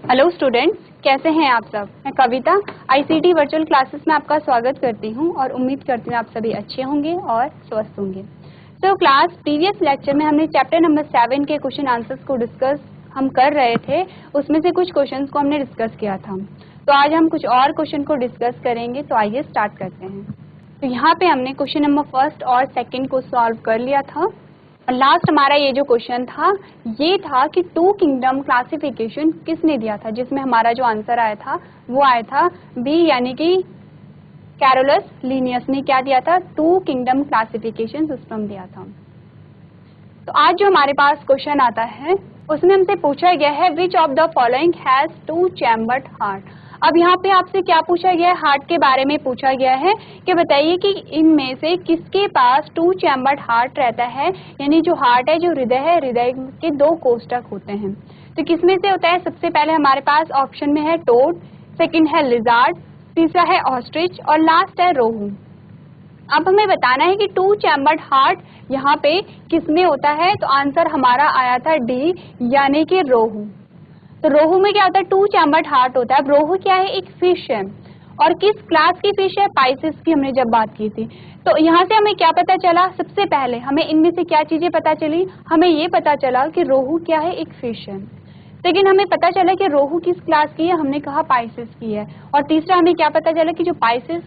Hello students, कैसे हैं आप सब। मैं कविता आईसीटी वर्चुअल क्लासेस में आपका स्वागत करती हूं और उम्मीद करती हूं आप सभी अच्छे होंगे और स्वस्थ होंगे। तो क्लास प्रीवियस लेक्चर में हमने चैप्टर नंबर 7 के क्वेश्चन आंसर्स को डिस्कस हम कर रहे थे। उसमें से कुछ क्वेश्चंस को हमने डिस्कस किया था, तो आज हम कुछ और क्वेश्चन को डिस्कस करेंगे। तो आइए स्टार्ट करते हैं। तो यहाँ पे हमने क्वेश्चन नंबर 1 और 2 को सॉल्व कर लिया था और लास्ट हमारा ये जो क्वेश्चन था ये था कि टू किंगडम क्लासिफिकेशन किसने दिया था, जिसमें हमारा जो आंसर आया था वो आया था बी, यानी कि कैरोलस लीनियस ने क्या दिया था, टू किंगडम क्लासिफिकेशन सिस्टम दिया था। तो आज जो हमारे पास क्वेश्चन आता है उसमें हमसे पूछा गया है which of the following has two chambered heart. अब यहाँ पे आपसे क्या पूछा गया है, हार्ट के बारे में पूछा गया है कि बताइए कि इनमें से किसके पास टू चैम्बर्ड हार्ट रहता है, यानी जो हार्ट है, जो हृदय है, हृदय के दो कोष्ठक होते हैं। तो किसमें से होता है, सबसे पहले हमारे पास ऑप्शन में है टोड, सेकेंड है लिजार्ड, तीसरा है ऑस्ट्रिच और लास्ट है रोहू। अब हमें बताना है कि टू चैम्बर्ड हार्ट यहाँ पे किसमें होता है, तो आंसर हमारा आया था डी, यानी कि रोहू। तो रोहू में क्या होता है, टू चैम्बर्ड हार्ट होता है। अब रोहू क्या है, एक फिश है और किस क्लास की फिश है, पाइसेस की हमने जब बात की थी। तो यहाँ से हमें क्या पता चला, सबसे पहले हमें इनमें से क्या चीजें पता चली, हमें ये पता चला कि रोहू क्या है, एक फिश है। लेकिन हमें पता चला कि रोहू किस क्लास की है, हमने कहा पाइसेस की है। और तीसरा हमें क्या पता चला कि जो पाइसेस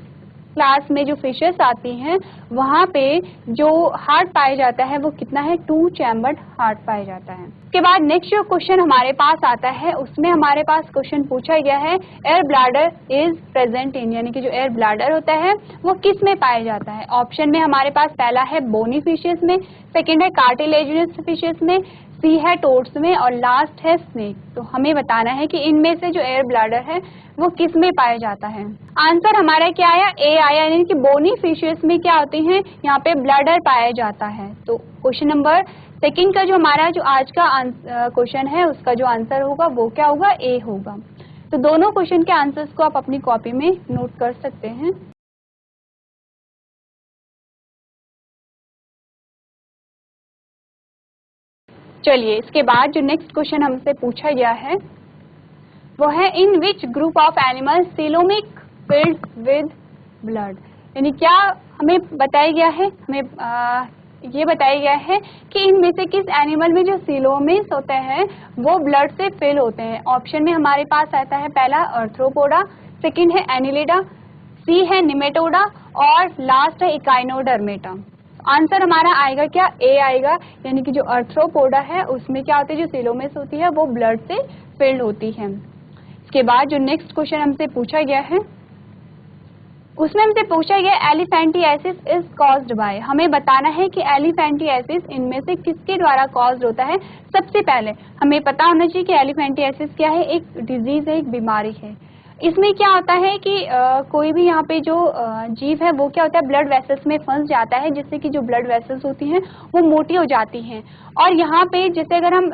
क्लास में जो फिशेस आती हैं वहां पे जो हार्ट पाया जाता है वो कितना है, टू चैम्बर्ड हार्ट पाया जाता है। उसके बाद नेक्स्ट जो क्वेश्चन हमारे पास आता है उसमें हमारे पास क्वेश्चन पूछा गया है air bladder is present in, यानी कि जो एयर ब्लैडर होता है वो किस में पाया जाता है। ऑप्शन में हमारे पास पहला है बोनी फिशेस में, सेकेंड है कार्टिलेजिनस फिशेस में, सी है टोड्स में और लास्ट है स्नेक। तो हमें बताना है कि इनमें से जो एयर ब्लैडर है वो किस में पाया जाता है। आंसर हमारा क्या आया, ए आया, यानी कि बोनी फिशेस में क्या होती हैं, यहाँ पे ब्लैडर पाया जाता है। तो क्वेश्चन नंबर 2 का जो हमारा जो आज का क्वेश्चन है उसका जो आंसर होगा वो क्या होगा, ए होगा। तो दोनों क्वेश्चन के आंसर्स को आप अपनी कॉपी में नोट कर सकते हैं। चलिए इसके बाद जो नेक्स्ट क्वेश्चन हमसे पूछा गया है वो है in which group of animals coelomic filled with blood, यानी क्या हमें बताया गया है, हमें ये बताया गया है कि इनमें से किस एनिमल में जो सीलोमिस होते हैं वो ब्लड से फिल होते हैं। ऑप्शन में हमारे पास आता है पहला अर्थ्रोपोडा, सेकंड है एनिलिडा, सी है निमेटोडा और लास्ट है इकाइनोडर्मेटा। आंसर हमारा आएगा क्या, ए आएगा, यानी कि जो अर्थ्रोपोडा है उसमें क्या होती है, जो सीलोमिस होती है वो ब्लड से फिल्ड होती है। इसके बाद जो नेक्स्ट क्वेश्चन हमसे पूछा गया है उसमें हमसे पूछा गया एलिफेंटियासिस इज कॉज्ड बाय। हमें बताना है कि एलिफेंटियासिस इनमें से किसके द्वारा कॉज्ड होता है। सबसे पहले हमें पता होना चाहिए कि एलिफेंटियासिस क्या है, एक डिजीज है, एक बीमारी है। इसमें क्या होता है कि कोई भी यहाँ पे जो जीव है वो क्या होता है, ब्लड वेसल्स में फंस जाता है, जिससे कि जो ब्लड वेसल्स होती हैं वो मोटी हो जाती हैं। और यहाँ पे जैसे अगर हम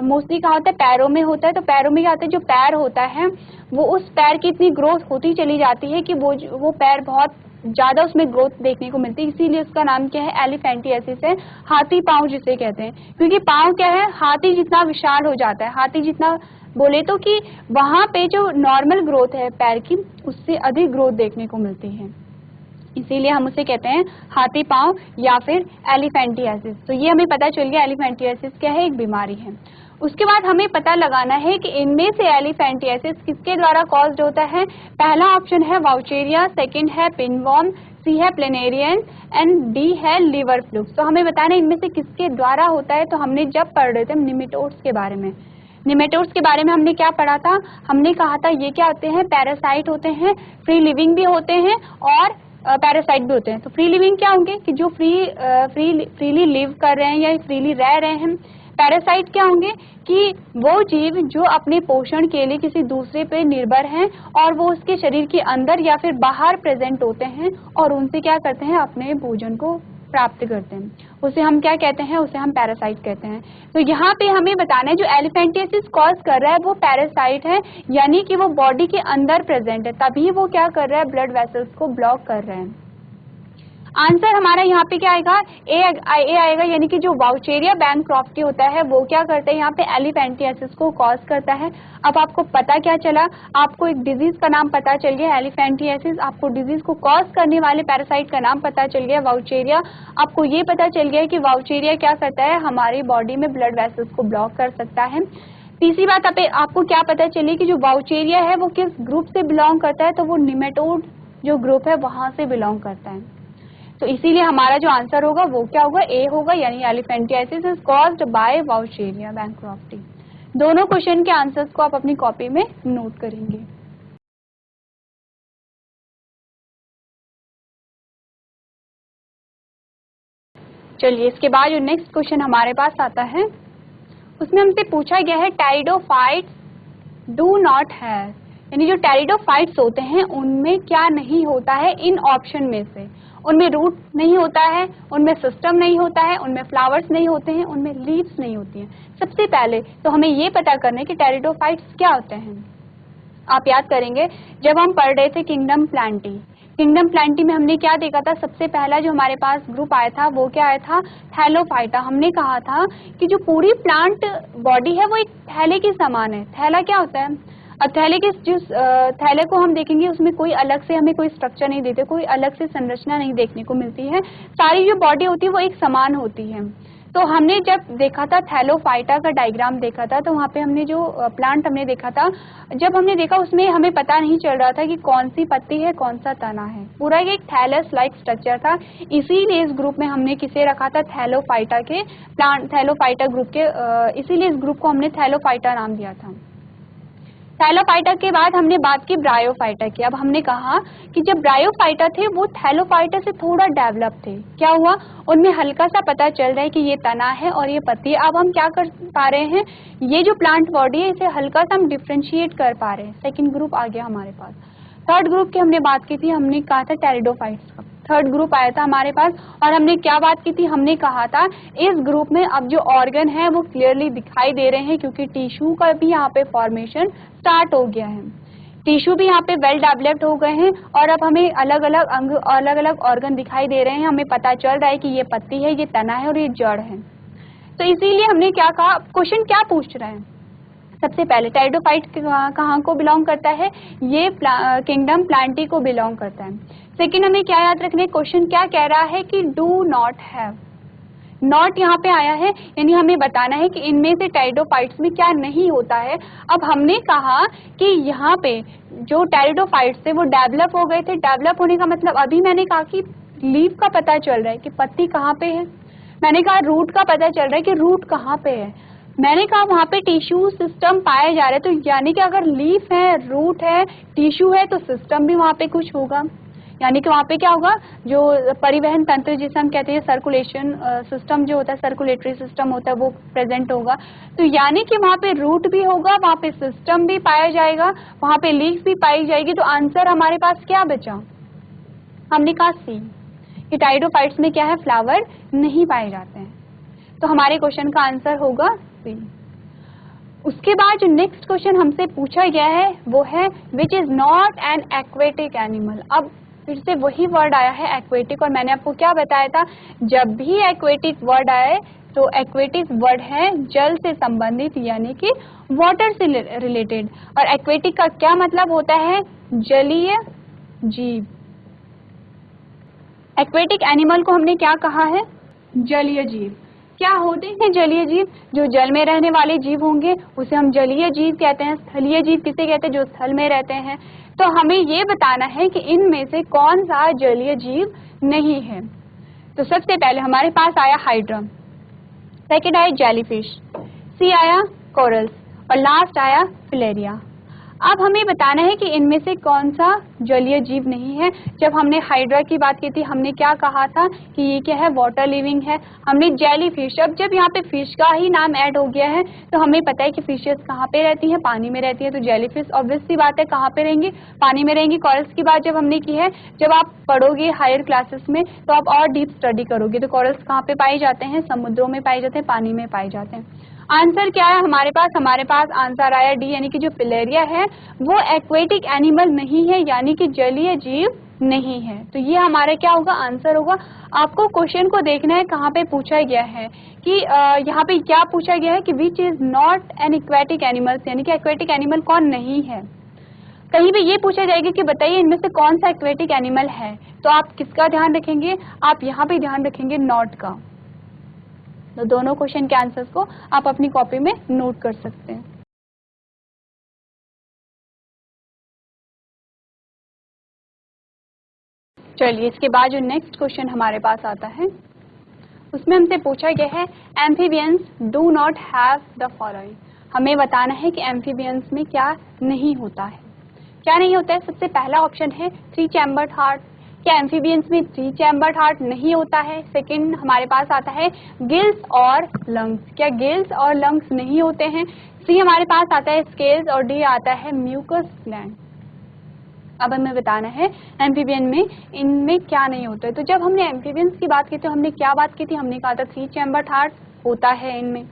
मोस्टली कहा होता है पैरों में होता है, तो पैरों में क्या होता है, जो पैर होता है वो उस पैर की इतनी ग्रोथ होती चली जाती है कि वो पैर बहुत ज्यादा उसमें ग्रोथ देखने को मिलती है। इसीलिए उसका नाम क्या है, एलिफेंटियासिस है, हाथी पाँव जिसे कहते हैं। क्योंकि पाँव क्या है, हाथी जितना विशाल हो जाता है, हाथी जितना बोले तो कि वहां पे जो नॉर्मल ग्रोथ है पैर की उससे अधिक ग्रोथ देखने को मिलती है, इसीलिए हम उसे कहते हैं हाथी पाँव या फिर एलिफेंटियासिस। तो ये हमें पता चल गया एलिफेंटियासिस क्या है, एक बीमारी है। उसके बाद हमें पता लगाना है कि इनमें से एलिफेंटियासिस किसके द्वारा कॉज्ड होता है। पहला ऑप्शन है वाउचेरिया, सेकंड है पिनवॉर्म, सी है प्लेनेरियन एंड डी है लिवर फ्लूक्स। तो हमें बताना है इनमें से किसके द्वारा होता है। तो हमने जब पढ़ रहे थे निमेटोड्स के बारे में, निमेटोड्स के बारे में हमने क्या पढ़ा था, हमने कहा था ये क्या होते हैं, पैरासाइट होते हैं, फ्री लिविंग भी होते हैं और पैरासाइट भी होते हैं। तो फ्री लिविंग क्या होंगे कि जो फ्रीली लिव कर रहे हैं या फ्रीली रह रहे हैं। पैरासाइट क्या होंगे कि वो जीव जो अपने पोषण के लिए किसी दूसरे पे निर्भर हैं और वो उसके शरीर के अंदर या फिर बाहर प्रेजेंट होते हैं और उनसे क्या करते हैं, अपने भोजन को प्राप्त करते हैं, उसे हम क्या कहते हैं, उसे हम पैरासाइट कहते हैं। तो यहाँ पे हमें बताना है जो एलिफेंटियासिस कॉज कर रहा है वो पैरासाइट है, यानी कि वो बॉडी के अंदर प्रेजेंट है, तभी वो क्या कर रहा है, ब्लड वेसल्स को ब्लॉक कर रहे हैं। आंसर हमारा यहाँ पे क्या आएगा, ए आएगा, यानी कि जो वाउचेरिया बैंक्रॉफ्टी होता है वो क्या करता है, यहाँ पे एलिफेंटियासिस को कॉज करता है। अब आपको पता क्या चला, आपको एक डिजीज का नाम पता चल गया एलिफेंटियासिस, आपको डिजीज को कॉज करने वाले पैरासाइट का नाम पता चल गया वाउचेरिया। आपको ये पता चल गया कि वाउचेरिया क्या करता है, हमारी बॉडी में ब्लड वेसल्स को ब्लॉक कर सकता है। तीसरी बात आपको क्या पता चली कि जो वाउचेरिया है वो किस ग्रुप से बिलोंग करता है, तो वो निमेटोड जो ग्रुप है वहां से बिलोंग करता है। तो इसीलिए हमारा जो आंसर होगा वो क्या होगा, ए होगा, यानी elephantiasis is caused by wuchereria bancrofti. दोनों क्वेश्चन के आंसर्स को आप अपनी कॉपी में नोट करेंगे। चलिए इसके बाद जो नेक्स्ट क्वेश्चन हमारे पास आता है उसमें हमसे पूछा गया है टेरिडोफाइट्स डू नॉट हैव, यानी जो टेरिडोफाइट्स होते हैं उनमें क्या नहीं होता है इन ऑप्शन में से, उनमें रूट नहीं होता है, उनमें सिस्टम नहीं होता है, उनमें फ्लावर्स नहीं होते हैं, उनमें लीव्स नहीं होती हैं। सबसे पहले तो हमें ये पता करना है कि टेरिडोफाइट्स क्या होते हैं। आप याद करेंगे जब हम पढ़ रहे थे किंगडम प्लांटी, किंगडम प्लांटी में हमने क्या देखा था, सबसे पहला जो हमारे पास ग्रुप आया था वो क्या आया था, थैलोफाइटा। हमने कहा था कि जो पूरी प्लांट बॉडी है वो एक थैले के समान है। थैला क्या होता है, अब थैले के जिस थैले को हम देखेंगे उसमें कोई अलग से हमें कोई स्ट्रक्चर नहीं देते, कोई अलग से संरचना नहीं देखने को मिलती है, सारी जो बॉडी होती है वो एक समान होती है। तो हमने जब देखा था थैलोफाइटा का डायग्राम देखा था तो वहाँ पे हमने जो प्लांट हमने देखा था, जब हमने देखा उसमें हमें पता नहीं चल रहा था कि कौन सी पत्ती है कौन सा तना है, पूरा एक थैलस लाइक स्ट्रक्चर था। इसीलिए इस ग्रुप में हमने किसे रखा था, थैलोफाइटा के प्लांट, थैलोफाइटा ग्रुप के, इसीलिए इस ग्रुप को हमने थैलोफाइटा नाम दिया था। थैलोफाइटा के बाद हमने बात की ब्रायोफाइटा की। अब हमने कहा कि जब ब्रायोफाइटा थे वो थैलोफाइटा से थोड़ा डेवलप थे, क्या हुआ, उनमें हल्का सा पता चल रहा है कि ये तना है और ये पत्ती है। अब हम क्या कर पा रहे हैं, ये जो प्लांट बॉडी है इसे हल्का सा हम डिफ्रेंशिएट कर पा रहे हैं। सेकेंड ग्रुप आ गया हमारे पास। थर्ड ग्रुप की हमने बात की थी, हमने कहा था टेरिडोफाइट्स का थर्ड ग्रुप आया था हमारे पास, और हमने क्या बात की थी, हमने कहा था इस ग्रुप में अब जो ऑर्गन है वो क्लियरली दिखाई दे रहे हैं क्योंकि टिश्यू का भी यहाँ पे फॉर्मेशन स्टार्ट हो गया है, टिश्यू भी यहाँ पे वेल डेवलप्ड हो गए हैं और अब हमें अलग अलग अंग, अलग अलग ऑर्गन दिखाई दे रहे हैं। हमें पता चल रहा है कि ये पत्ती है, ये तना है और ये जड़ है। तो इसीलिए हमने क्या कहा, क्वेश्चन क्या पूछ रहे हैं, सबसे पहले टेरिडोफाइट कहाँ को बिलोंग करता है, ये किंगडम प्लांटी को बिलोंग करता है। सेकेंड हमें क्या याद रखने, क्वेश्चन क्या कह रहा है कि डू नॉट हैव, नॉट यहाँ पे आया है, यानी हमें बताना है कि इनमें से टेरिडोफाइट्स में क्या नहीं होता है। अब हमने कहा कि यहाँ पे जो टेरिडोफाइट्स थे वो डेवलप हो गए थे, डेवलप होने का मतलब अभी मैंने कहा कि लीफ का पता चल रहा है कि पत्ती कहाँ पे है, मैंने कहा रूट का पता चल रहा है कि रूट कहाँ पे है, मैंने कहा वहाँ पे टिश्यू सिस्टम पाए जा रहे हैं। तो यानी कि अगर लीफ है, रूट है, टिश्यू है तो सिस्टम भी वहाँ पे कुछ होगा, यानी कि वहाँ पे क्या होगा, जो परिवहन तंत्र जिसे हम कहते हैं सर्कुलेशन सिस्टम जो होता है, सर्कुलेटरी सिस्टम होता है, वो प्रेजेंट होगा। तो यानी कि वहाँ पे रूट भी होगा, वहाँ पे सिस्टम भी पाया जाएगा, वहाँ पे लीफ भी पाई जाएगी। तो आंसर हमारे पास क्या बचा, हमने कहा सी, कि टेरिडोफाइट्स में क्या है, फ्लावर नहीं पाए जाते हैं। तो हमारे क्वेश्चन का आंसर होगा सी। उसके बाद जो नेक्स्ट क्वेश्चन हमसे पूछा गया है वो है which is not an aquatic animal. अब फिर से वही वर्ड आया है एक्वेटिक, और मैंने आपको क्या बताया था, जब भी एक्वेटिक वर्ड आए तो एक्वेटिक वर्ड है जल से संबंधित, यानी कि वाटर से रिलेटेड। और एक्वेटिक का क्या मतलब होता है, जलीय जीव। एक्वेटिक एनिमल को हमने क्या कहा है, जलीय जीव। क्या होते हैं जलीय जीव, जो जल में रहने वाले जीव होंगे उसे हम जलीय जीव कहते हैं। स्थलीय जीव किसे कहते हैं, जो स्थल में रहते हैं। तो हमें ये बताना है कि इनमें से कौन सा जलीय जीव नहीं है। तो सबसे पहले हमारे पास आया हाइड्रा, सेकेंड आया जेलीफिश, सी आया कोरल्स और लास्ट आया फिलेरिया। अब हमें बताना है कि इनमें से कौन सा जलीय जीव नहीं है। जब हमने हाइड्रा की बात की थी हमने क्या कहा था कि ये क्या है, वाटर लिविंग है। हमने जेलीफिश, अब जब यहाँ पे फिश का ही नाम ऐड हो गया है तो हमें पता है कि फिशेस कहाँ पे रहती हैं, पानी में रहती है। तो जेलीफिश ऑब्वियस सी बात है कहाँ पे रहेंगी, पानी में रहेंगी। कॉरल्स की बात जब हमने की है, जब आप पढ़ोगे हायर क्लासेस में तो आप और डीप स्टडी करोगे। तो कॉरल्स कहाँ पे पाए जाते हैं, समुद्रों में पाए जाते हैं, पानी में पाए जाते हैं। आंसर क्या है हमारे पास आंसर आया डी, यानी कि जो फिलेरिया है वो एक्वेटिक एनिमल नहीं है, यानी कि जलीय जीव नहीं है। तो ये हमारा क्या होगा, आंसर होगा। आपको क्वेश्चन को देखना है कहाँ पे पूछा गया है कि यहाँ पे क्या पूछा गया है कि which is not an aquatic animals, यानी कि एक्वेटिक एनिमल कौन नहीं है। कहीं भी ये पूछा जाएगा कि बताइए इनमें से कौन सा एक्वेटिक एनिमल है, तो आप किसका ध्यान रखेंगे, आप यहाँ पे ध्यान रखेंगे नॉट का। तो दोनों क्वेश्चन के आंसर्स को आप अपनी कॉपी में नोट कर सकते हैं। चलिए इसके बाद जो नेक्स्ट क्वेश्चन हमारे पास आता है उसमें हमसे पूछा गया है amphibians do not have the following. हमें बताना है कि एम्फीबियंस में क्या नहीं होता है। क्या नहीं होता है, सबसे पहला ऑप्शन है 3 चैम्बर्ड हार्ट। क्या एम्फीबियंस में 3 चैम्बर्ड हार्ट नहीं होता है। सेकंड हमारे पास आता है गिल्स और लंग्स। क्या गिल्स और लंग्स नहीं होते हैं। सी हमारे पास आता है स्केल्स और डी आता है म्यूकस ग्लैंड। अब हमें बताना है एम्फीबियन में इनमें क्या नहीं होता है। तो जब हमने एम्फीबियंस की बात की तो हमने क्या बात की थी, हमने कहा था 3 चैम्बर्ड हार्ट होता है इनमें।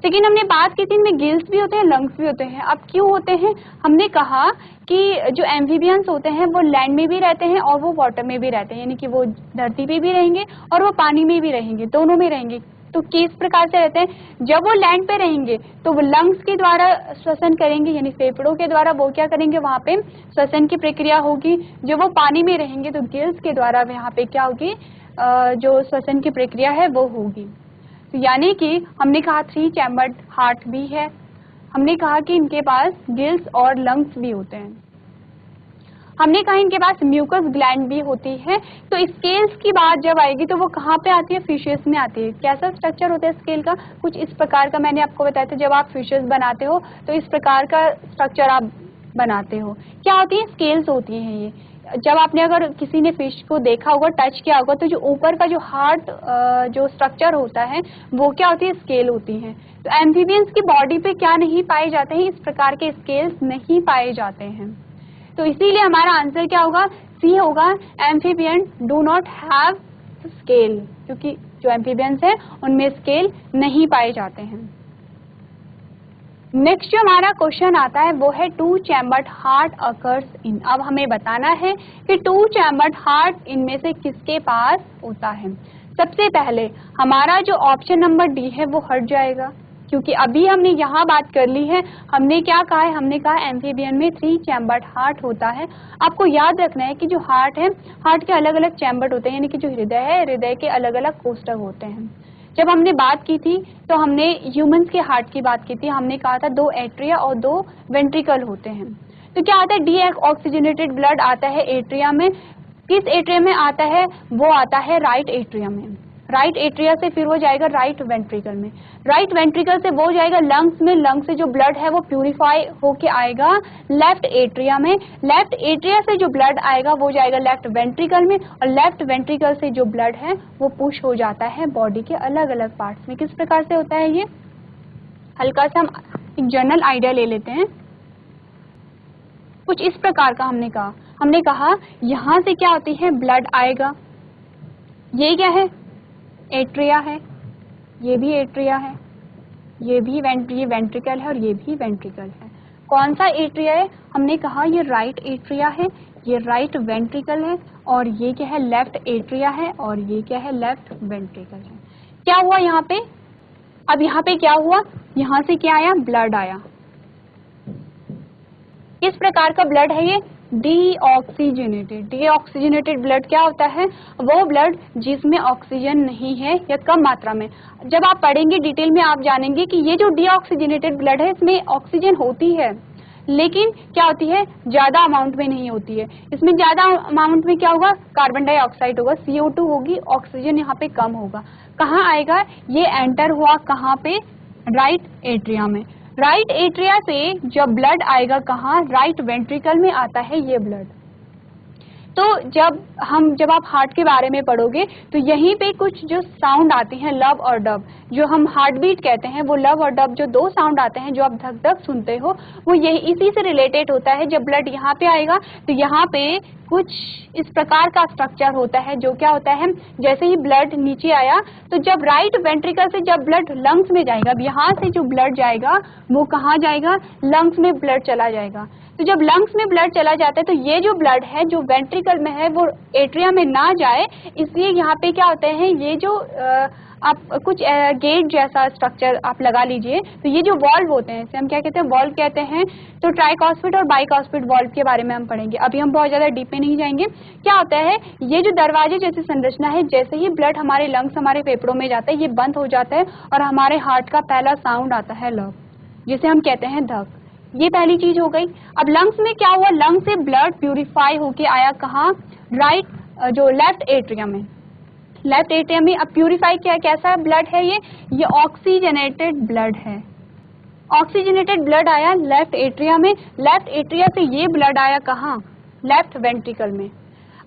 लेकिन हमने बात की थी इनमें गिल्स भी होते हैं, लंग्स भी होते हैं। अब क्यों होते हैं, हमने कहा कि जो एम्फीबियंस होते हैं वो लैंड में भी रहते हैं और वो वाटर में भी रहते हैं, यानी कि वो धरती पे भी रहेंगे और वो पानी में भी रहेंगे, दोनों में रहेंगे। तो किस प्रकार से रहते हैं, जब वो लैंड पे रहेंगे तो वो लंग्स के द्वारा श्वसन करेंगे, यानी फेफड़ों के द्वारा वो क्या करेंगे, वहाँ पे श्वसन की प्रक्रिया होगी। जब वो पानी में रहेंगे तो गिल्स के द्वारा यहाँ पे क्या होगी, जो श्वसन की प्रक्रिया है वो होगी। तो यानी कि हमने कहा 3 चैम्बर्ड हार्ट भी है, हमने कहा कि इनके पास गिल्स और लंग्स भी होते हैं, हमने कहा इनके पास म्यूकस ग्लैंड भी होती है। तो स्केल्स की बात जब आएगी तो वो कहाँ पे आती है, फिशेस में आती है। कैसा स्ट्रक्चर होता है स्केल का, कुछ इस प्रकार का मैंने आपको बताया था। जब आप फिशेस बनाते हो तो इस प्रकार का स्ट्रक्चर आप बनाते हो। क्या होती है, स्केल्स होती हैं ये। जब आपने अगर किसी ने फिश को देखा होगा, टच किया होगा, तो जो ऊपर का जो हार्ट जो स्ट्रक्चर होता है वो क्या होती है, स्केल होती है। तो एम्फीबियंस की बॉडी पे क्या नहीं पाए जाते हैं, इस प्रकार के स्केल्स नहीं पाए जाते हैं। तो इसीलिए हमारा आंसर क्या होगा, सी होगा, amphibian do not have scale, क्योंकि जो एम्फीबियंस है उनमें स्केल नहीं पाए जाते हैं। नेक्स्ट जो हमारा क्वेश्चन आता है वो है 2 चैम्बर्ड हार्ट अकर्स इन। अब हमें बताना है कि 2 चैम्बर्ड हार्ट इनमें से किसके पास होता है। सबसे पहले हमारा जो ऑप्शन नंबर डी है वो हट जाएगा, क्योंकि अभी हमने यहाँ बात कर ली है। हमने क्या कहा है, हमने कहा एम्फीबियन में 3 चैम्बर्ड हार्ट होता है। आपको याद रखना है कि जो हार्ट है, हार्ट के अलग अलग चैम्बर्ड होते हैं, यानी कि जो हृदय है, हृदय के अलग अलग कोष्ठक होते हैं। जब हमने बात की थी तो हमने ह्यूमंस के हार्ट की बात की थी, हमने कहा था 2 एट्रिया और 2 वेंट्रिकल होते हैं। तो क्या आता है, डी ऑक्सीजनेटेड ब्लड आता है एट्रिया में। किस एट्रिया में आता है, वो आता है राइट एट्रिया में। राइट एट्रिया से फिर वो जाएगा राइट वेंट्रिकल में, राइट वेंट्रिकल से वो जाएगा लंग्स में, लंग्स से जो ब्लड है वो प्यूरिफाई होके आएगा लेफ्ट एट्रिया में, लेफ्ट एट्रिया से जो ब्लड आएगा वो जाएगा लेफ्ट वेंट्रिकल में, और लेफ्ट वेंट्रिकल से जो ब्लड है वो पुश हो जाता है बॉडी के अलग अलग पार्ट्स में। किस प्रकार से होता है ये, हल्का सा हम एक जनरल आइडिया ले लेते हैं। कुछ इस प्रकार का हमने कहा यहाँ से क्या होती है, ब्लड आएगा, ये क्या है, एट्रिया है, ये भी एट्रिया है, ये वेंट्रिकल है और ये भी वेंट्रिकल है। कौन सा एट्रिया है, हमने कहा ये राइट एट्रिया है, ये राइट वेंट्रिकल है, और ये क्या है, लेफ्ट एट्रिया है, और ये क्या है, लेफ्ट वेंट्रिकल है। क्या हुआ यहाँ पे, अब यहाँ पे क्या हुआ, यहाँ से क्या आया, ब्लड आया। किस प्रकार का ब्लड है ये, डीऑक्सीजनेटेड। डीऑक्सीजनेटेड ब्लड क्या होता है, वो ब्लड जिसमें ऑक्सीजन नहीं है या कम मात्रा में। जब आप पढ़ेंगे डिटेल में आप जानेंगे कि ये जो डीऑक्सीजनेटेड ब्लड है इसमें ऑक्सीजन होती है, लेकिन क्या होती है, ज्यादा अमाउंट में नहीं होती है। इसमें ज्यादा अमाउंट में क्या होगा, कार्बन डाइऑक्साइड होगा, CO2 होगी, ऑक्सीजन यहाँ पे कम होगा। कहाँ आएगा, ये एंटर हुआ कहाँ पे, राइट एट्रिया में। राइट एट्रिया से जब ब्लड आएगा कहाँ, राइट वेंट्रिकल में आता है ये ब्लड। तो जब आप हार्ट के बारे में पढ़ोगे तो यहीं पे कुछ जो साउंड आते हैं, लव और डब, जो हम हार्ट बीट कहते हैं, वो लव और डब जो 2 साउंड आते हैं जो आप धक धक सुनते हो, वो यही इसी से रिलेटेड होता है। जब ब्लड यहाँ पे आएगा तो यहाँ पे कुछ इस प्रकार का स्ट्रक्चर होता है, जो क्या होता है, जैसे ही ब्लड नीचे आया तो जब राइट वेंट्रिकल से जब ब्लड लंग्स में जाएगा, अब यहाँ से जो ब्लड जाएगा वो कहाँ जाएगा, लंग्स में ब्लड चला जाएगा। तो जब लंग्स में ब्लड चला जाता है तो ये जो ब्लड है जो वेंट्रिकल में है वो एट्रिया में ना जाए, इसलिए यहाँ पे क्या होते हैं, ये जो आप कुछ गेट जैसा स्ट्रक्चर आप लगा लीजिए, तो ये जो वॉल्व होते हैं इसे हम क्या कहते हैं, वॉल्व कहते हैं। तो ट्राइकॉस्पिड और बाइकॉस्पिड वॉल्व के बारे में हम पढ़ेंगे, अभी हम बहुत ज़्यादा डीप में नहीं जाएंगे। क्या होता है, ये जो दरवाजे जैसी संरचना है, जैसे ही ब्लड हमारे लंग्स हमारे फेफड़ों में जाता है ये बंद हो जाता है और हमारे हार्ट का पहला साउंड आता है लव, जिसे हम कहते हैं धक। ये पहली चीज हो गई। अब लंग्स में क्या हुआ, लंग से ब्लड प्यूरिफाई होके आया कहाँ, राइट जो लेफ्ट एट्रियम में, लेफ्ट एट्रियम में। अब प्यूरिफाई क्या, कैसा ब्लड है ये ऑक्सीजनेटेड ब्लड है। ऑक्सीजनेटेड ब्लड आया लेफ्ट एट्रिया में, लेफ्ट एट्रिया से ये ब्लड आया कहाँ, लेफ्ट वेंट्रिकल में।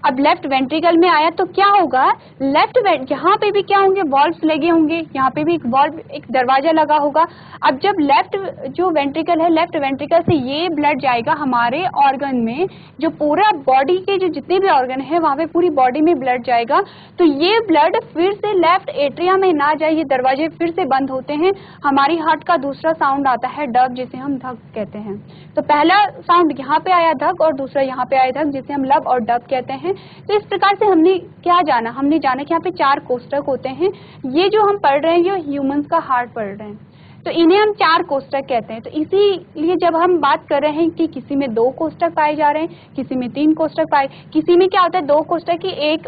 अब लेफ्ट वेंट्रिकल में आया तो क्या होगा, यहाँ पे भी क्या होंगे, वॉल्व्स लगे होंगे, यहाँ पे भी एक वॉल्व, एक दरवाजा लगा होगा। अब जब लेफ्ट जो वेंट्रिकल है, लेफ्ट वेंट्रिकल से ये ब्लड जाएगा हमारे ऑर्गन में, जो पूरा बॉडी के जो जितने भी ऑर्गन है वहाँ पे पूरी बॉडी में ब्लड जाएगा। तो ये ब्लड फिर से लेफ्ट एट्रिया में ना जाए, ये दरवाजे फिर से बंद होते हैं, हमारी हार्ट का दूसरा साउंड आता है डब, जिसे हम धक कहते हैं। तो पहला साउंड यहाँ पे आया धक और दूसरा यहाँ पे आया धक, जिसे हम लब और डब कहते हैं। तो इस प्रकार से हमने क्या जाना, हमने जाना कि यहाँ पे 4 कोष्ठक होते हैं। ये जो हम पढ़ रहे हैं ये ह्यूमंस का हार्ट पढ़ रहे हैं, तो इन्हें हम 4 कोष्ठक कहते हैं। तो इसीलिए जब हम बात कर रहे हैं कि किसी में 2 कोष्ठक पाए जा रहे हैं, किसी में 3 कोष्ठक पाए, किसी में क्या होता है 2 कोष्ठक की एक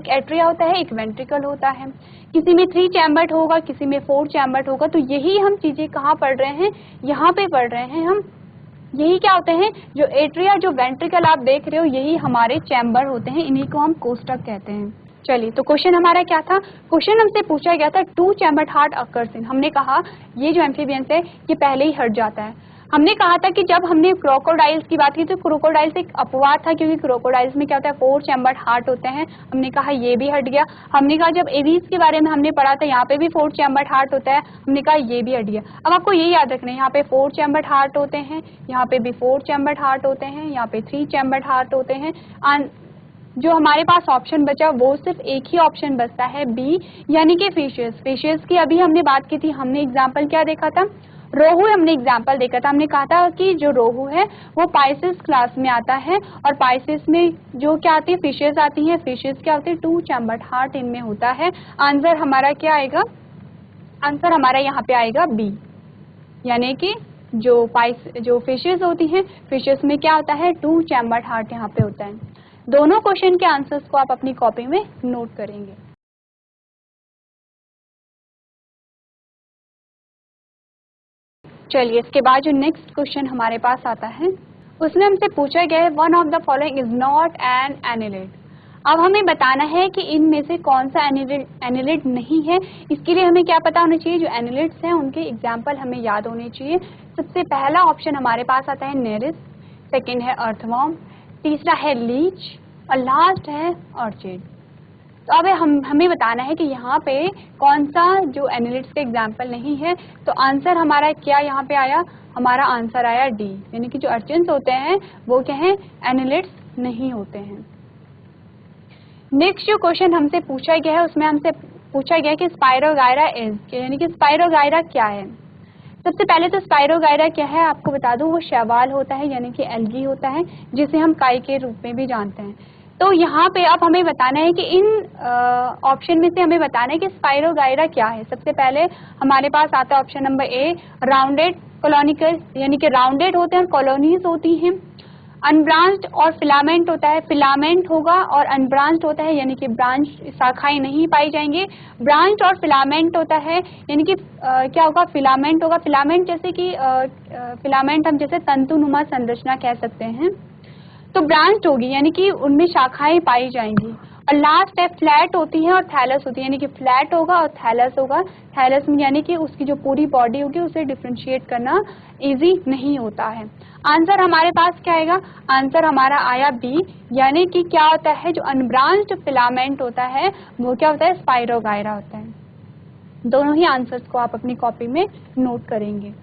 एट्रिया होता है, एक वेंट्रिकल होता है, किसी में 3 चैम्बर्ड होगा, किसी में 4 चैम्बर्ड होगा। तो यही हम चीजें कहाँ पढ़ रहे हैं, यहाँ पे पढ़ रहे हैं हम। यही क्या होते हैं, जो एट्रिया जो वेंट्रिकल आप देख रहे हो यही हमारे चैम्बर होते हैं, इन्हीं को हम कोष्ठक कहते हैं। चलिए, तो क्वेश्चन हमारा क्या था, क्वेश्चन हमसे पूछा गया था 2 चैम्बर्ड हार्ट अकर्स इन। हमने कहा ये जो एम्फीबियंस है ये पहले ही हट जाता है। हमने कहा था कि जब हमने क्रोकोडाइल्स की बात की तो क्रोकोडाइल्स एक अपवाद था, क्योंकि क्रोकोडाइल्स में क्या होता है 4 चैम्बर्ड हार्ट होते हैं। हमने कहा ये भी हट गया। हमने कहा जब एवीज के बारे में हमने पढ़ा था यहाँ पे भी 4 चैम्बर्ड हार्ट होता है, हमने कहा ये भी हट गया। अब आपको ये याद रखना है, यहाँ पे 4 चैम्बर्ड हार्ट होते हैं, यहाँ पे भी 4 चैम्बर्ड हार्ट होते हैं, यहाँ पे 3 चैम्बर्ड हार्ट होते हैं। जो हमारे पास ऑप्शन बचा वो सिर्फ एक ही ऑप्शन बचता है बी, यानी कि फिशेस। फिशेस की अभी हमने बात की थी, हमने एग्जाम्पल क्या देखा था, रोहू हमने एग्जाम्पल देखा था। हमने कहा था कि जो रोहू है वो पाइसेस क्लास में आता है, और पाइसेस में जो क्या आती है, फिशेस आती हैं। फिशेस क्या होती है, 2 चैम्बर्ड हार्ट इनमें होता है। आंसर हमारा क्या आएगा, आंसर हमारा यहाँ पे आएगा बी, यानी कि जो फिशेस होती हैं, फिशेस में क्या होता है 2 चैम्बर्ड हार्ट यहाँ पे होता है। दोनों क्वेश्चन के आंसर्स को आप अपनी कॉपी में नोट करेंगे। चलिए, इसके बाद जो नेक्स्ट क्वेश्चन हमारे पास आता है उसमें हमसे पूछा गया है one of the following is not an annelid. अब हमें बताना है कि इनमें से कौन सा एनिलिड नहीं है। इसके लिए हमें क्या पता होना चाहिए, जो एनिलिड्स हैं उनके एग्जाम्पल हमें याद होने चाहिए। सबसे पहला ऑप्शन हमारे पास आता है नेरिस, सेकेंड है अर्थवॉर्म, तीसरा है लीच और लास्ट है ऑर्चिड। तो अब हमें बताना है कि यहाँ पे कौन सा जो एनिलिड्स के एग्जाम्पल नहीं है। तो आंसर हमारा क्या यहाँ पे आया, हमारा आंसर आया डी, यानी कि जो अर्चिन्स होते हैं वो क्या है, एनिलिड्स नहीं होते हैं। नेक्स्ट जो क्वेश्चन हमसे पूछा गया है उसमें हमसे पूछा गया कि स्पाइरोगायरा इज, यानी कि स्पाइरोगायरा क्या है। सबसे पहले तो स्पाइरोगायरा क्या है आपको बता दूं, वो शैवाल होता है, यानी कि एल्गी होता है, जिसे हम काई के रूप में भी जानते हैं। तो यहाँ पे अब हमें बताना है कि इन ऑप्शन में से हमें बताना है कि स्पाइरोगायरा क्या है। सबसे पहले हमारे पास आता है ऑप्शन नंबर ए, राउंडेड कॉलोनिकल, यानी कि राउंडेड होते हैं और कॉलोनीज होती हैं। अनब्रांच्ड और फिलामेंट होता है, फिलामेंट होगा और अनब्रांच्ड होता है, यानी कि ब्रांच शाखाएं नहीं पाई जाएंगे। ब्रांच और फिलामेंट होता है, यानी कि क्या होगा, फिलामेंट होगा। फिलामेंट जैसे कि फिलामेंट हम जैसे तंतुनुमा संरचना कह सकते हैं। तो ब्रांच होगी, यानी कि उनमें शाखाएं पाई जाएंगी। और लास्ट है फ्लैट होती है और थैलस होती है, यानी कि फ्लैट होगा और थैलस होगा। थैलस में यानी कि उसकी जो पूरी बॉडी होगी उसे डिफ्रेंशिएट करना इजी नहीं होता है। आंसर हमारे पास क्या आएगा, आंसर हमारा आया बी, यानी कि क्या होता है, जो अनब्रांच्ड फिलामेंट होता है वो क्या होता है, स्पाइरोगायरा होता है। दोनों ही आंसर्स को आप अपनी कॉपी में नोट करेंगे।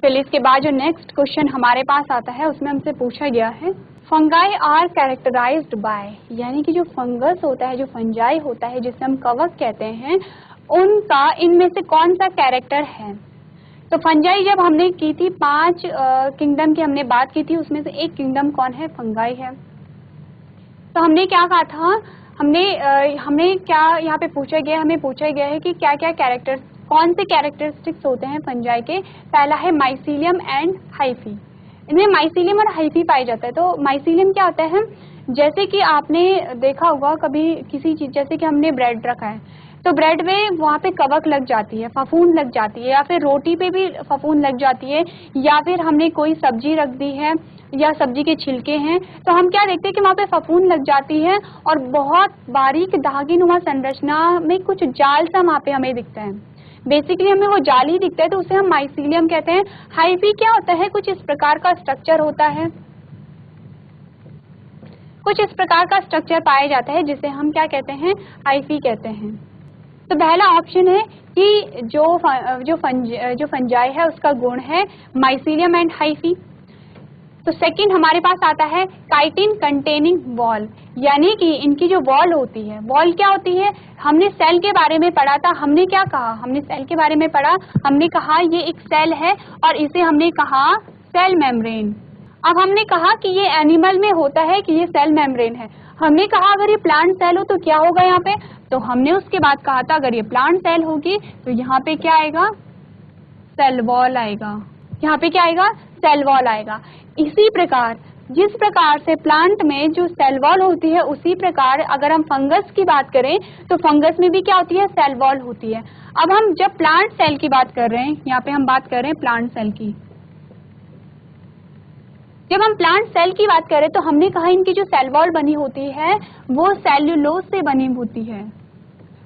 फिर इसके बाद जो नेक्स्ट क्वेश्चन हमारे पास आता है उसमें हमसे पूछा गया है फंगाई आर कैरेक्टराइज्ड बाय, यानी कि जो फंगस होता है, जो फंजाई होता है जिसे हम कवक कहते हैं, उनका इनमें से कौन सा कैरेक्टर है। तो फंजाई जब हमने की थी 5 किंगडम की हमने बात की थी, उसमें से एक किंगडम कौन है, फंगाई है। तो हमने क्या कहा था, हमने क्या यहाँ पे पूछा गया, हमें पूछा गया है कि क्या क्या कैरेक्टर्स, कौन से कैरेक्टरिस्टिक्स होते हैं फंजाई के। पहला है माइसीलियम एंड हाइफी। इनमें माइसीलियम और हाइफी पाया जाता है। तो माइसीलियम क्या होता है, जैसे कि आपने देखा होगा कभी किसी चीज, जैसे कि हमने ब्रेड रखा है तो ब्रेड में वहाँ पे कवक लग जाती है, फफूंद लग जाती है, या फिर रोटी पे भी फफूंद लग जाती है, या फिर हमने कोई सब्जी रख दी है या सब्जी के छिलके हैं तो हम क्या देखते हैं कि वहाँ पे फफूंद लग जाती है और बहुत बारीक धागीनुमा संरचना में कुछ जाल सा वहाँ पे हमें दिखता है। बेसिकली हमें वो जाल ही दिखता है, तो उसे हम माइसीलियम कहते हैं। हाइफी क्या होता है, कुछ इस प्रकार का स्ट्रक्चर होता है, कुछ इस प्रकार का स्ट्रक्चर पाया जाता है जिसे हम क्या कहते हैं, हाइफी कहते हैं। तो पहला ऑप्शन है कि जो फंजाई है उसका गुण है माइसीलियम एंड हाइफी। तो सेकंड हमारे पास आता है काइटिन कंटेनिंग वॉल, यानी कि इनकी जो वॉल होती है, वॉल क्या होती है, हमने सेल के बारे में पढ़ा था। हमने क्या कहा, हमने सेल के बारे में पढ़ा, हमने कहा ये एक सेल है और इसे हमने कहा सेल मेम्ब्रेन। अब हमने कहा कि ये एनिमल में होता है कि ये सेल मेम्ब्रेन है। हमने कहा अगर ये प्लांट सेल हो तो क्या होगा यहाँ पे, तो हमने उसके बाद कहा था अगर ये प्लांट सेल होगी तो यहाँ पे क्या आएगा, सेल वॉल आएगा। यहाँ पे क्या आएगा, सेल वॉल आएगा। इसी प्रकार जिस प्रकार से प्लांट में जो सेल वॉल होती है, उसी प्रकार अगर हम फंगस की बात करें तो फंगस में भी क्या होती है, सेल वॉल होती है। अब हम जब प्लांट सेल की बात कर रहे हैं, यहाँ पे हम बात कर रहे हैं प्लांट सेल की, जब हम प्लांट सेल की बात करें तो हमने कहा इनकी जो सेल वॉल बनी होती है वो सेल्यूलोज से बनी होती है।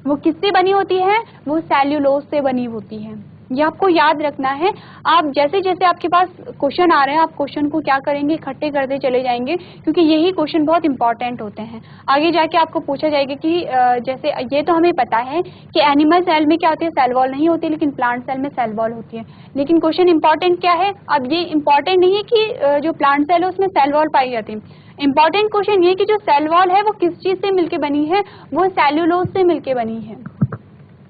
वो किससे बनी होती है, वो सेल्यूलोज से बनी होती है। ये आपको याद रखना है। आप जैसे जैसे आपके पास क्वेश्चन आ रहे हैं, आप क्वेश्चन को क्या करेंगे, इकट्ठे करते चले जाएंगे, क्योंकि यही क्वेश्चन बहुत इंपॉर्टेंट होते हैं। आगे जाके आपको पूछा जाएगा कि जैसे ये तो हमें पता है कि एनिमल सेल में क्या होती है, सेल वॉल नहीं होती, लेकिन प्लांट सेल में सेल वॉल होती है। लेकिन क्वेश्चन इंपॉर्टेंट क्या है, अब ये इंपॉर्टेंट नहीं है कि जो प्लांट सेल है उसमें सेल वॉल पाई जाती है। इंपॉर्टेंट क्वेश्चन ये कि जो सेल वॉल है वो किस चीज से मिलके बनी है, वो सेल्यूलोज से मिलके बनी है।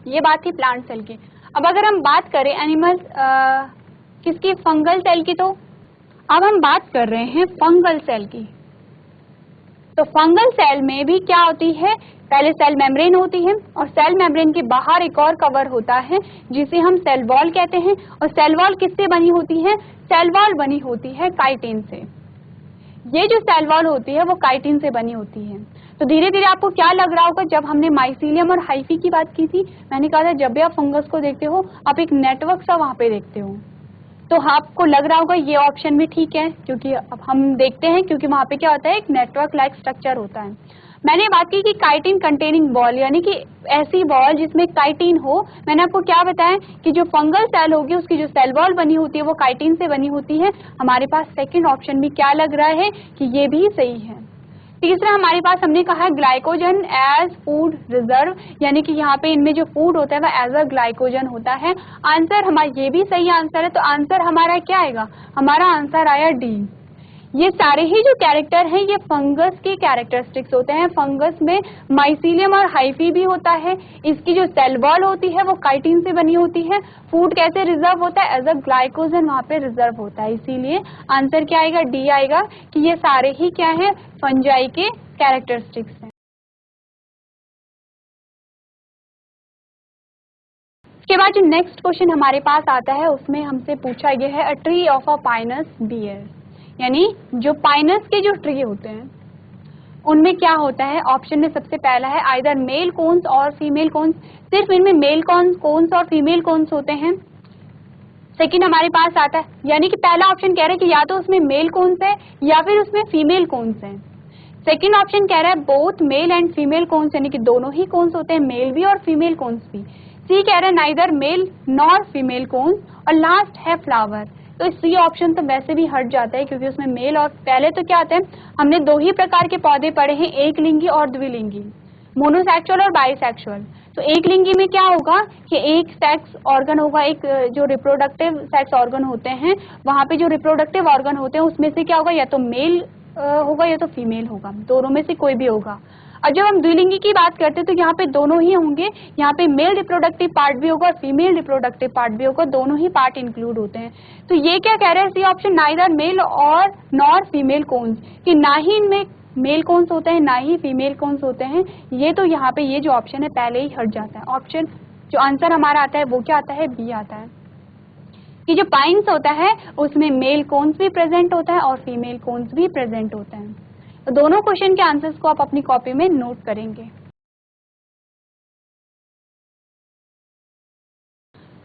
ये बात थी प्लांट सेल की। अब अगर हम बात करें एनिमल किसकी, फंगल सेल की, तो अब हम बात कर रहे हैं फंगल सेल की। तो फंगल सेल में भी क्या होती है, पहले सेल मेम्ब्रेन होती है और सेल मेम्ब्रेन के बाहर एक और कवर होता है जिसे हम सेल वॉल कहते हैं। और सेल वॉल किससे बनी होती है, सेल वॉल बनी होती है काइटिन से। ये जो सेल वॉल होती है वो काइटिन से बनी होती है। तो धीरे धीरे आपको क्या लग रहा होगा, जब हमने माइसीलियम और हाइफी की बात की थी, मैंने कहा था जब भी आप फंगस को देखते हो आप एक नेटवर्क सा वहां पे देखते हो, तो आपको लग रहा होगा ये ऑप्शन भी ठीक है, क्योंकि अब हम देखते हैं क्योंकि वहां पे क्या होता है, एक नेटवर्क लाइक स्ट्रक्चर होता है। मैंने बात की कि काइटिन कंटेनिंग वॉल, यानी कि ऐसी वॉल जिसमें काइटिन हो। मैंने आपको क्या बताया कि जो फंगल सेल होगी उसकी जो सेल वॉल बनी होती है वो काइटिन से बनी होती है। हमारे पास सेकंड ऑप्शन भी क्या लग रहा है कि ये भी सही है। तीसरा हमारे पास हमने कहा है ग्लाइकोजन एज फूड रिजर्व, यानी कि यहाँ पे इनमें जो फूड होता है वह एज अ ग्लाइकोजन होता है। आंसर हमारा ये भी सही आंसर है, तो आंसर हमारा क्या आएगा, हमारा आंसर आया डी। ये सारे ही जो कैरेक्टर हैं ये फंगस के कैरेक्टरिस्टिक्स होते हैं। फंगस में माइसीलियम और हाइफी भी होता है, इसकी जो सेल वॉल होती है वो काइटिन से बनी होती है। फूड कैसे रिजर्व होता है, एज अ ग्लाइकोजन वहां पे रिजर्व होता है। इसीलिए आंसर क्या आएगा, डी आएगा कि ये सारे ही क्या है, फंजाई के कैरेक्टरिस्टिक्स हैं। इसके बाद जो नेक्स्ट क्वेश्चन हमारे पास आता है उसमें हमसे पूछा गया है a tree of a pinus bear, यानी जो पाइनस के जो ट्री होते हैं उनमें क्या होता है। ऑप्शन में सबसे पहला है आइदर मेल कोन्स और फीमेल कोन्स, सिर्फ इनमें मेल कोन्स और फीमेल कोन्स होते हैं। सेकंड हमारे पास आता है, यानी कि पहला ऑप्शन कह रहा है कि या तो उसमें मेल कोन्स है या फिर उसमें फीमेल कोन्स है। सेकंड ऑप्शन कह रहा है both male and female cones, यानी कि दोनों ही कोन्स होते हैं, मेल भी और फीमेल कोन्स भी। सी कह रहा है neither male nor female cones, और लास्ट है फ्लावर। तो सी ऑप्शन तो वैसे भी हट जाता है क्योंकि उसमें मेल और, पहले तो क्या आता है, हमने दो ही प्रकार के पौधे पढ़े हैं, एक लिंगी और द्विलिंगी, मोनोसेक्सुअल और बाइसेक्सुअल। तो एक लिंगी में क्या होगा कि एक सेक्स ऑर्गन होगा, एक जो रिप्रोडक्टिव सेक्स ऑर्गन होते हैं, वहां पे जो रिप्रोडक्टिव ऑर्गन होते हैं उसमें से क्या होगा, या तो मेल होगा या तो फीमेल होगा, दोनों में से कोई भी होगा। और जब हम द्विलिंगी की बात करते हैं तो यहाँ पे दोनों ही होंगे, यहाँ पे मेल रिप्रोडक्टिव पार्ट भी होगा और फीमेल रिप्रोडक्टिव पार्ट भी होगा, दोनों ही पार्ट इंक्लूड होते हैं। तो ये क्या कह रहा है सी ऑप्शन, नाइदर मेल और नॉर फीमेल कोन्स, कि ना ही इनमें मेल कोन्स होते हैं ना ही फीमेल कोन्स होते हैं। ये तो यहाँ पे ये जो ऑप्शन है पहले ही हट जाता है। ऑप्शन जो आंसर हमारा आता है वो क्या आता है, बी आता है, कि जो पाइन्स होता है उसमें मेल कोन्स भी प्रेजेंट होता है और फीमेल कोन्स भी प्रेजेंट होता है। तो दोनों क्वेश्चन के आंसर्स को आप अपनी कॉपी में नोट करेंगे।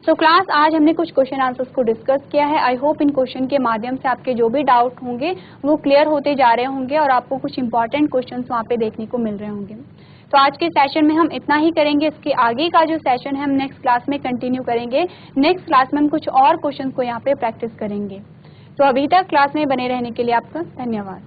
तो क्लास आज हमने कुछ क्वेश्चन आंसर्स को डिस्कस किया है। आई होप इन क्वेश्चन के माध्यम से आपके जो भी डाउट होंगे वो क्लियर होते जा रहे होंगे और आपको कुछ इंपॉर्टेंट क्वेश्चंस वहाँ पे देखने को मिल रहे होंगे। तो आज के सेशन में हम इतना ही करेंगे। इसके आगे का जो सेशन है हम नेक्स्ट क्लास में कंटिन्यू करेंगे। नेक्स्ट क्लास में हम कुछ और क्वेश्चन को यहाँ पे प्रैक्टिस करेंगे। तो अभी तक क्लास में बने रहने के लिए आपका धन्यवाद।